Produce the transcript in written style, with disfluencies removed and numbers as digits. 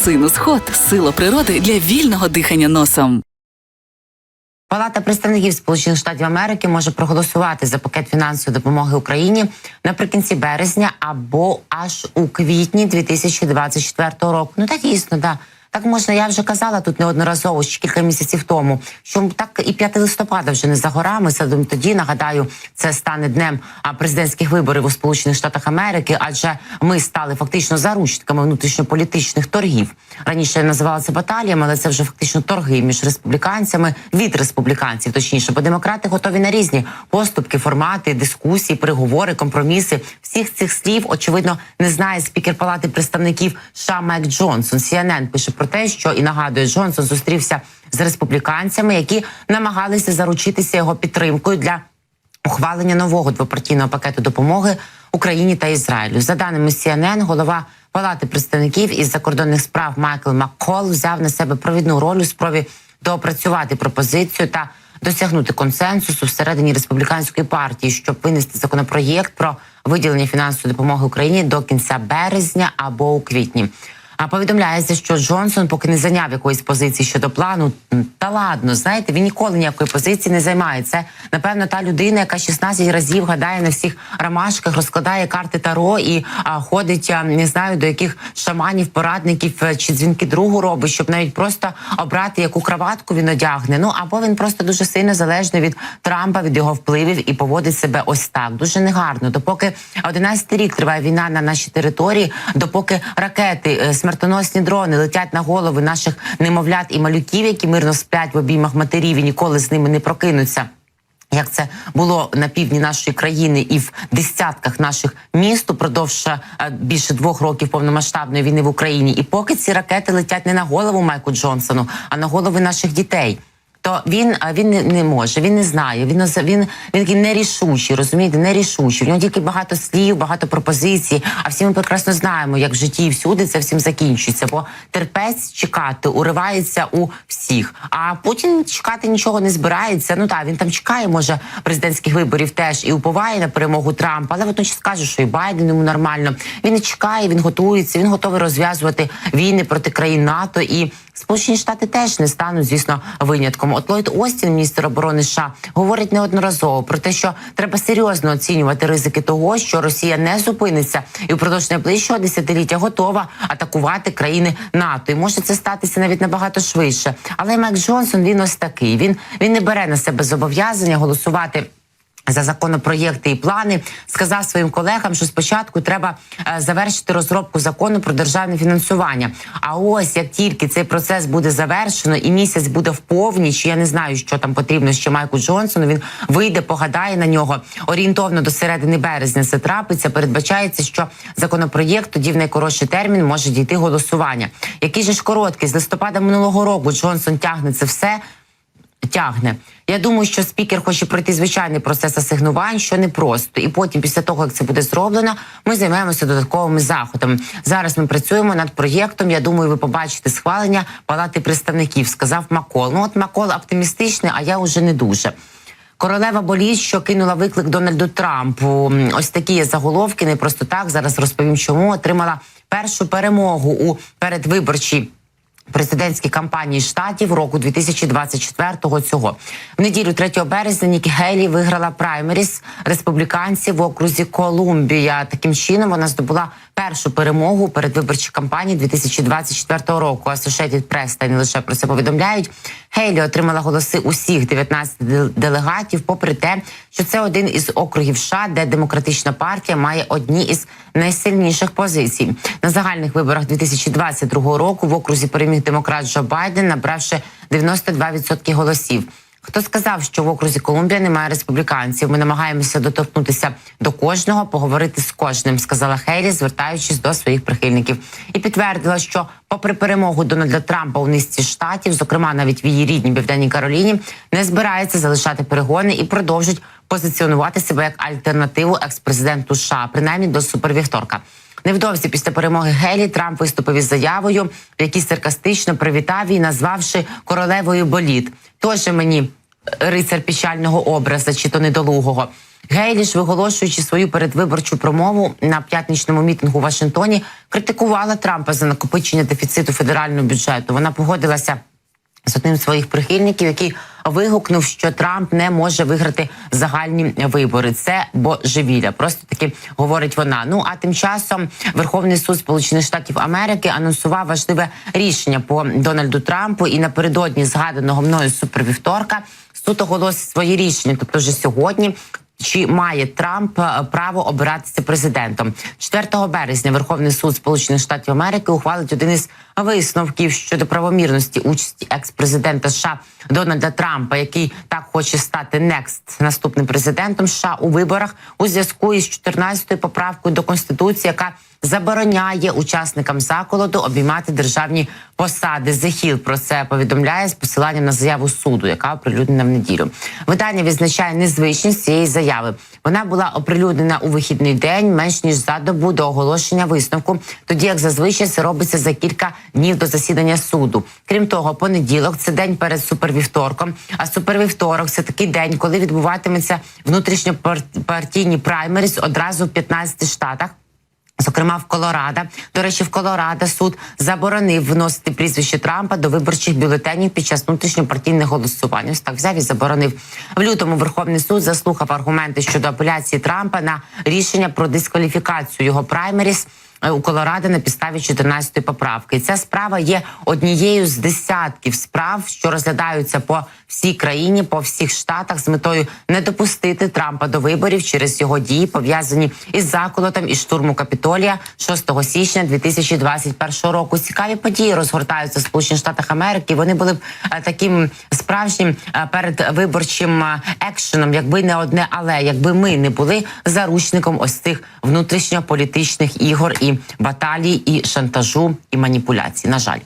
Синус Хот – сила природи для вільного дихання носом. Палата представників Сполучених Штатів Америки може проголосувати за пакет фінансової допомоги Україні наприкінці березня або аж у квітні 2024 року. Ну так дійсно, да. Так можна, я вже казала тут неодноразово, ще кілька місяців тому, що так і 5 листопада вже не за горами. Саме тоді, нагадаю, це стане днем президентських виборів у Сполучених Штатах Америки, адже ми стали фактично заручниками внутрішньополітичних торгів. Раніше називали це баталіями, але це вже фактично торги між республіканцями, від республіканців, точніше, бо демократи готові на різні поступки, формати, дискусії, переговори, компроміси. Всіх цих слів, очевидно, не знає спікер Палати представників США Майк Джонсон. CNN пише про те, що, і нагадує, Джонсон зустрівся з республіканцями, які намагалися заручитися його підтримкою для ухвалення нового двопартійного пакету допомоги Україні та Ізраїлю. За даними CNN, голова Палати представників із закордонних справ Майкл Маккол взяв на себе провідну роль у спробі доопрацювати пропозицію та досягнути консенсусу всередині республіканської партії, щоб винести законопроєкт про виділення фінансової допомоги Україні до кінця березня або у квітні. А повідомляється, що Джонсон поки не зайняв якоїсь позиції щодо плану. Та ладно, знаєте, він ніколи ніякої позиції не займає. Це, напевно, та людина, яка 16 разів гадає на всіх ромашках, розкладає карти Таро і ходить, не знаю, до яких шаманів, порадників чи дзвінки другу робить, щоб навіть просто обрати, яку краватку він одягне. Ну, або він просто дуже сильно залежний від Трампа, від його впливів і поводить себе ось так. Дуже негарно. Допоки 11-й рік триває війна на нашій території, допоки ракети, смертоносні дрони летять на голови наших немовлят і малюків, які мирно сплять в обіймах матерів і ніколи з ними не прокинуться, як це було на півдні нашої країни і в десятках наших міст упродовж більше 2 років повномасштабної війни в Україні. І поки ці ракети летять не на голову Майку Джонсону, а на голови наших дітей, то він не може, він не знає, він такий нерішучий, розумієте, нерішучий. В нього тільки багато слів, багато пропозицій, а всі ми прекрасно знаємо, як в житті і всюди це всім закінчується, бо терпець чекати уривається у всіх, а Путін чекати нічого не збирається. Ну так, він там чекає, може, президентських виборів теж і уповає на перемогу Трампа, але водночас каже, що і Байден йому нормально. Він не чекає, він готується, він готовий розв'язувати війни проти країн НАТО, і Сполучені Штати теж не стануть, звісно, винятком. От Ллойд Остін, міністр оборони США, говорить неодноразово про те, що треба серйозно оцінювати ризики того, що Росія не зупиниться і впродовж найближчого десятиліття готова атакувати країни НАТО. І може це статися навіть набагато швидше. Але Майк Джонсон, він ось такий. Він не бере на себе зобов'язання голосувати за законопроєкти і плани, сказав своїм колегам, що спочатку треба завершити розробку закону про державне фінансування. А ось як тільки цей процес буде завершено і місяць буде в повніч, я не знаю, що там потрібно ще Майку Джонсону, він вийде, погадає на нього. Орієнтовно до середини березня це трапиться. Передбачається, що законопроєкт тоді в найкоротший термін може дійти голосування. Який же ж короткий, з листопада минулого року Джонсон тягне це все, тягне. Я думаю, що спікер хоче пройти звичайний процес асигнувань, що непросто. І потім, після того, як це буде зроблено, ми займаємося додатковими заходами. Зараз ми працюємо над проєктом. Я думаю, ви побачите схвалення Палати представників, сказав Маккол. Ну от Маккол оптимістичний, а я вже не дуже. Королева боліт, що кинула виклик Дональду Трампу. Ось такі є заголовки, не просто так. Зараз розповім, чому. Отримала першу перемогу у передвиборчій президентській кампанії штатів року 2024-го цього. В неділю 3 березня Нікі Гейлі виграла праймеріс республіканців в окрузі Колумбія. Таким чином вона здобула першу перемогу у передвиборчій кампанії 2024 року. Associated Press та не лише про це повідомляють. Гейлі отримала голоси усіх 19 делегатів, попри те, що це один із округів США, де демократична партія має одні із найсильніших позицій. На загальних виборах 2022 року в окрузі переміг демократ Джо Байден, набравши 92% голосів. Хто сказав, що в окрузі Колумбія немає республіканців? Ми намагаємося доторкнутися до кожного, поговорити з кожним, сказала Гейлі, звертаючись до своїх прихильників. І підтвердила, що попри перемогу Дональда Трампа у низці штатів, зокрема навіть в її рідній Південній Кароліні, не збирається залишати перегони і продовжить позиціонувати себе як альтернативу екс-президенту США, принаймні до супервівторка. Невдовзі після перемоги Гейлі Трамп виступив із заявою, в якій саркастично привітав її, назвавши королевою боліт. Тоже мені рицар печального образа, чи то недолугого. Гейліш, виголошуючи свою передвиборчу промову на п'ятничному мітингу у Вашингтоні, критикувала Трампа за накопичення дефіциту федерального бюджету. Вона погодилася з одним з своїх прихильників, який вигукнув, що Трамп не може виграти загальні вибори. Це божевілля. Просто таки говорить вона. Ну, а тим часом Верховний суд Сполучених Штатів Америки анонсував важливе рішення по Дональду Трампу. І напередодні згаданого мною супервівторка суд оголосить свої рішення, тобто вже сьогодні. Чи має Трамп право обиратися президентом? 4 березня Верховний суд Сполучених Штатів Америки ухвалить один із висновків щодо правомірності участі екс-президента США Дональда Трампа, який так хоче стати наступним президентом США у виборах у зв'язку із 14-ю поправкою до Конституції, яка забороняє учасникам заколоту обіймати державні посади. The Hill про це повідомляє з посиланням на заяву суду, яка оприлюднена в неділю. Видання відзначає незвичність цієї заяви. Вона була оприлюднена у вихідний день, менш ніж за добу до оголошення висновку, тоді як зазвичай це робиться за кілька днів до засідання суду. Крім того, понеділок – це день перед супервівторком, а супервівторок – це такий день, коли відбуватиметься внутрішньопартійні праймеріс одразу в 15 штатах. Зокрема, в Колорадо. До речі, в Колорадо суд заборонив вносити прізвище Трампа до виборчих бюлетенів під час внутрішньопартійних голосувань. Ось так взяв і заборонив. В лютому Верховний суд заслухав аргументи щодо апеляції Трампа на рішення про дискваліфікацію його праймеріс у Колорадо на підставі 14-ї поправки. Ця справа є однією з десятків справ, що розглядаються по всій країні, по всіх штатах з метою не допустити Трампа до виборів через його дії, пов'язані із заколотом і штурму Капітолія 6 січня 2021 року. Цікаві події розгортаються в Сполучених Штатах Америки. Вони були б таким справжнім передвиборчим екшеном, якби не одне але, якби ми не були заручником ось цих внутрішньополітичних ігор і баталій, і шантажу, і маніпуляцій. На жаль.